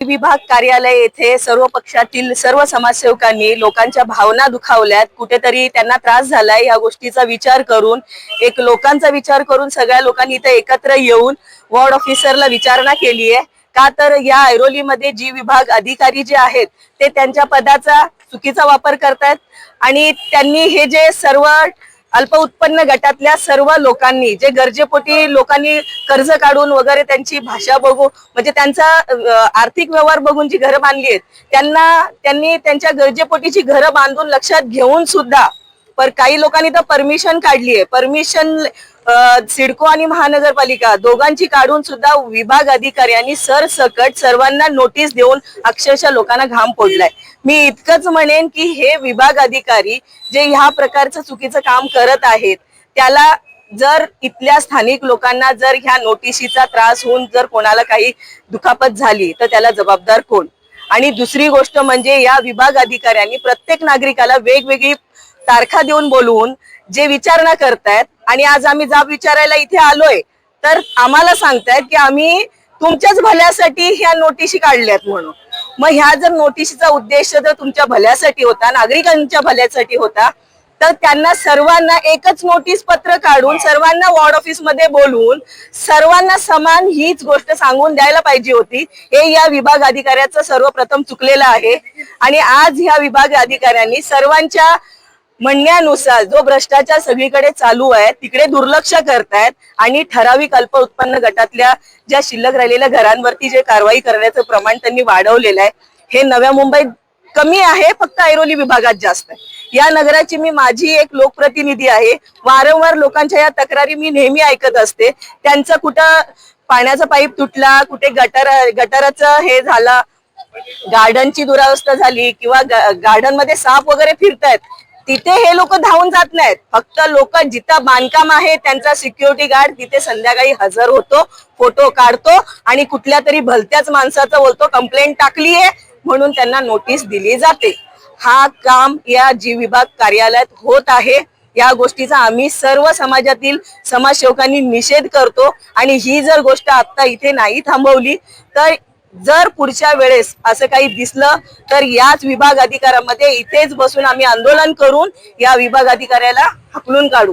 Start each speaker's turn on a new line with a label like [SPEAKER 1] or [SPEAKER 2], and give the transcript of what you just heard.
[SPEAKER 1] विभाग कार्यालय येथे सर्व पक्षातील सर्व समाजसेवकांनी लोकांच्या भावना दुखावल्यात, कुठेतरी त्यांना त्रास झालाय या गोष्टीचा विचार करून, एक लोकांचा विचार करून सगळ्या लोकांनी इथे एकत्र येऊन वॉर्ड ऑफिसरला विचारणा केली आहे। का तर या ऐरोलीमध्ये जी विभाग अधिकारी जे आहेत ते त्यांच्या पदाचा चुकीचा वापर करतात आणि त्यांनी हे जे सर्व अल्प उत्पन्न गटातल्या सर्व लोकांनी जे गरजेपोटी लोकांनी कर्ज काढून वगैरे त्यांची भाषा बघू म्हणजे त्यांचा आर्थिक व्यवहार बघून जी घरं बांधली आहेत त्यांनी त्यांच्या गरजेपोटीची घरं बांधून लक्षात घेऊन सुद्धा पर काही लोकांनी तर परमिशन काढली आहे। परमिशन सिडको आणि महानगरपालिका दोघांची काढून सुद्धा विभाग अधिकाऱ्यांनी सरसकट सर्वांना नोटीस देऊन अक्षरशः लोकांना घाम फोडलाय। मी इतकंच म्हणेन की हे विभाग अधिकारी जे ह्या प्रकारचं चुकीचं काम करत आहेत त्याला जर इथल्या स्थानिक लोकांना जर ह्या नोटिशीचा त्रास होऊन जर कोणाला काही दुखापत झाली तर त्याला जबाबदार कोण। आणि दुसरी गोष्ट म्हणजे या विभाग अधिकाऱ्यांनी प्रत्येक नागरिकाला वेगवेगळी तारखा देऊन बोलवून जे विचारणा करतायत आणि आज आम्ही जाब विचारायला इथे आलोय तर आम्हाला सांगतायत की आम्ही तुमच्याच भल्यासाठी ह्या नोटिशी काढल्यात म्हणून। मग ह्या जर नोटिशीचा उद्देश जर तुमच्या भल्यासाठी होता, नागरिकांच्या भल्यासाठी होता, तर त्यांना सर्वांना एकच नोटीस पत्र काढून सर्वांना वॉर्ड ऑफिस मध्ये बोलवून सर्वांना समान हीच गोष्ट सांगून द्यायला पाहिजे होती। हे या विभाग अधिकाऱ्याचं सर्वप्रथम चुकलेलं आहे आणि आज ह्या विभाग अधिकाऱ्यांनी सर्वांच्या म्हणण्यानुसार जो भ्रष्टाचार सगळीकडे चालू आहे तिकडे दुर्लक्ष करतायत आणि ठराविक अल्प उत्पन्न गटातल्या ज्या शिल्लक राहिलेल्या घरांवरती जे कारवाई करण्याचं प्रमाण त्यांनी वाढवलेलं आहे हे नव्या मुंबईत कमी आहे, फक्त ऐरोली विभागात जास्त आहे। या नगराची मी माझी एक लोकप्रतिनिधी आहे, वारंवार लोकांच्या या तक्रारी मी नेहमी ऐकत असते। त्यांचं कुठं पाण्याचा पाईप तुटला, कुठे गटाराचं हे झालं, गार्डनची दुरावस्था झाली किंवा गार्डन मध्ये साप वगैरे फिरतायत तिथे हे लोक धावून जात नाहीत। फक्त लोक जिथं बांधकाम आहे त्यांचा सिक्युरिटी गार्ड तिथे संध्याकाळी हजर होतो, फोटो काढतो आणि कुठल्या तरी भलत्याच माणसाचं बोलतो कंप्लेंट टाकली आहे म्हणून त्यांना नोटीस दिली जाते। हा काम या जी विभाग कार्यालयात होत आहे या गोष्टीचा आम्ही सर्व समाजातील समाजसेवकांनी निषेध करतो आणि ही जर गोष्ट आता इथे नाही थांबवली तर जर पुढच्या वेळेस असं काही दिसलं तर याच विभाग अधिकाऱ्यामध्ये इथेच बसून आम्ही आंदोलन करून या विभाग अधिकाऱ्याला हाकलून काढू।